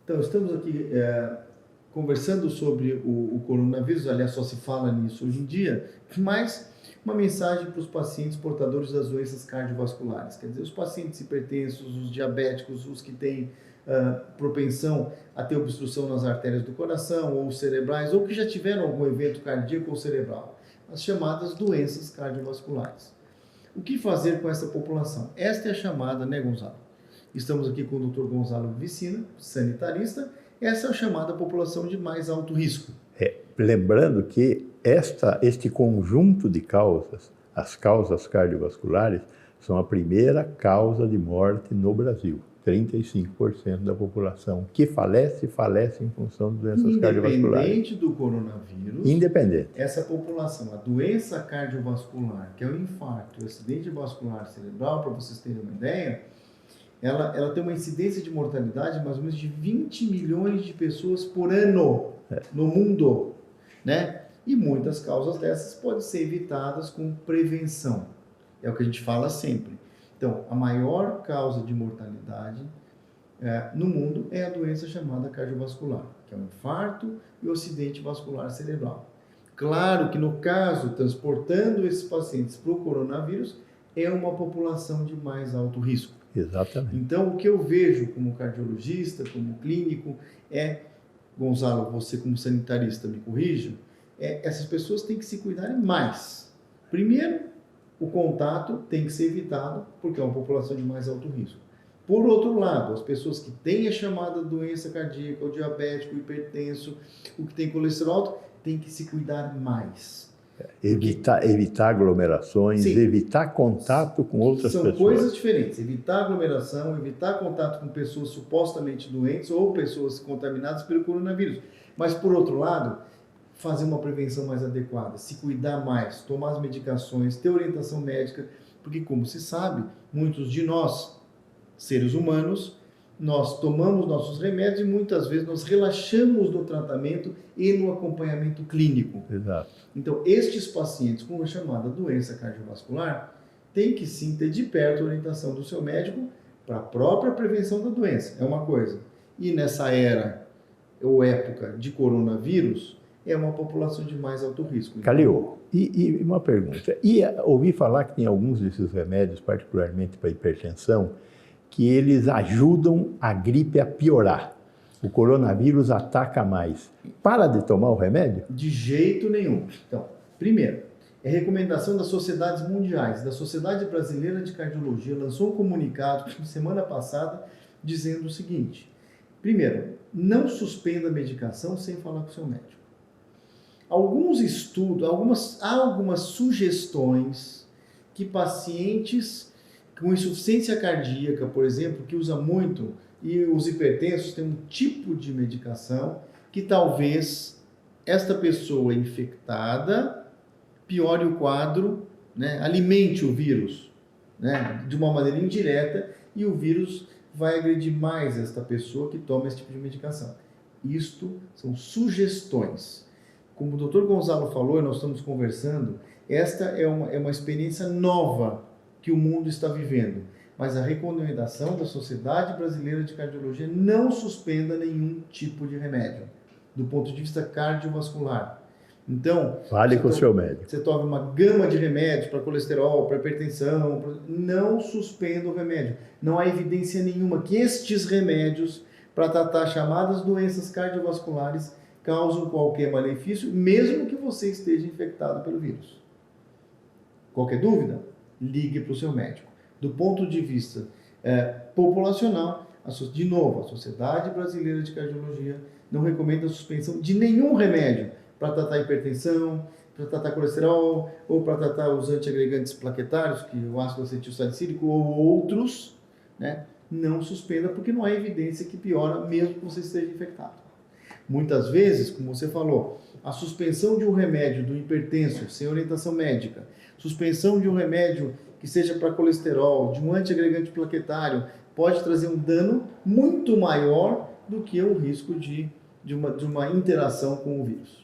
Então, estamos aqui conversando sobre o coronavírus, aliás, só se fala nisso hoje em dia, mas uma mensagem para os pacientes portadores das doenças cardiovasculares, quer dizer, os pacientes hipertensos, os diabéticos, os que têm propensão a ter obstrução nas artérias do coração ou cerebrais, ou que já tiveram algum evento cardíaco ou cerebral, as chamadas doenças cardiovasculares. O que fazer com essa população? Esta é a chamada, né, Gonzalo? Estamos aqui com o Dr. Gonzalo Vicina, sanitarista. Essa é a chamada população de mais alto risco. Lembrando que este conjunto de causas, as causas cardiovasculares, são a primeira causa de morte no Brasil. 35% da população que falece em função de doenças cardiovasculares. Independente do coronavírus, independente. Essa população, a doença cardiovascular, que é o infarto, o acidente vascular cerebral, para vocês terem uma ideia, ela tem uma incidência de mortalidade mais ou menos de 20 milhões de pessoas por ano no mundo, né? E muitas causas dessas podem ser evitadas com prevenção. É o que a gente fala sempre. Então, a maior causa de mortalidade no mundo é a doença chamada cardiovascular, que é o infarto e o acidente vascular cerebral. Claro que no caso, transportando esses pacientes para o coronavírus, é uma população de mais alto risco. Exatamente. Então, o que eu vejo como cardiologista, como clínico, Gonzalo, você como sanitarista me corrija, essas pessoas têm que se cuidarem mais. Primeiro, o contato tem que ser evitado, porque é uma população de mais alto risco. Por outro lado, as pessoas que têm a chamada doença cardíaca, o diabético, o hipertenso, o que tem colesterol alto, têm que se cuidar mais. Evitar aglomerações, sim, evitar contato com outras pessoas. São coisas diferentes. Evitar aglomeração, evitar contato com pessoas supostamente doentes ou pessoas contaminadas pelo coronavírus. Mas, por outro lado, fazer uma prevenção mais adequada, se cuidar mais, tomar as medicações, ter orientação médica, porque, como se sabe, muitos de nós, seres humanos, nós tomamos nossos remédios e muitas vezes nós relaxamos no tratamento e no acompanhamento clínico. Exato. Então, estes pacientes com a chamada doença cardiovascular têm que sim ter de perto a orientação do seu médico para a própria prevenção da doença, é uma coisa. E nessa era ou época de coronavírus, é uma população de mais alto risco. Calil, e uma pergunta. Ouvi falar que tem alguns desses remédios, particularmente para hipertensão, que eles ajudam a gripe a piorar. O coronavírus ataca mais. Para de tomar o remédio? De jeito nenhum. Então, primeiro, é recomendação das sociedades mundiais. Da Sociedade Brasileira de Cardiologia lançou um comunicado semana passada dizendo o seguinte. Primeiro, não suspenda a medicação sem falar com o seu médico. Alguns estudos, algumas sugestões que pacientes com insuficiência cardíaca, por exemplo, que usa muito, e os hipertensos têm um tipo de medicação que talvez esta pessoa infectada piore o quadro, né, alimente o vírus, né, de uma maneira indireta, e o vírus vai agredir mais esta pessoa que toma esse tipo de medicação. Isto são sugestões. Como o Dr. Gonzalo falou, e nós estamos conversando, esta é uma experiência nova que o mundo está vivendo. Mas a recomendação da Sociedade Brasileira de Cardiologia não suspenda nenhum tipo de remédio, do ponto de vista cardiovascular. Então, fale com o seu médico. Você toma uma gama de remédios para colesterol, para hipertensão, não suspenda o remédio. Não há evidência nenhuma que estes remédios, para tratar chamadas doenças cardiovasculares, causam qualquer malefício, mesmo que você esteja infectado pelo vírus. Qualquer dúvida? Ligue para o seu médico. Do ponto de vista populacional, de novo, a Sociedade Brasileira de Cardiologia não recomenda a suspensão de nenhum remédio para tratar hipertensão, para tratar colesterol, ou para tratar os antiagregantes plaquetários, que o ácido acetilsalicílico ou outros, né? Não suspenda, porque não há evidência que piora mesmo que você esteja infectado. Muitas vezes, como você falou, a suspensão de um remédio do hipertenso sem orientação médica, suspensão de um remédio que seja para colesterol, de um antiagregante plaquetário, pode trazer um dano muito maior do que o risco de uma interação com o vírus.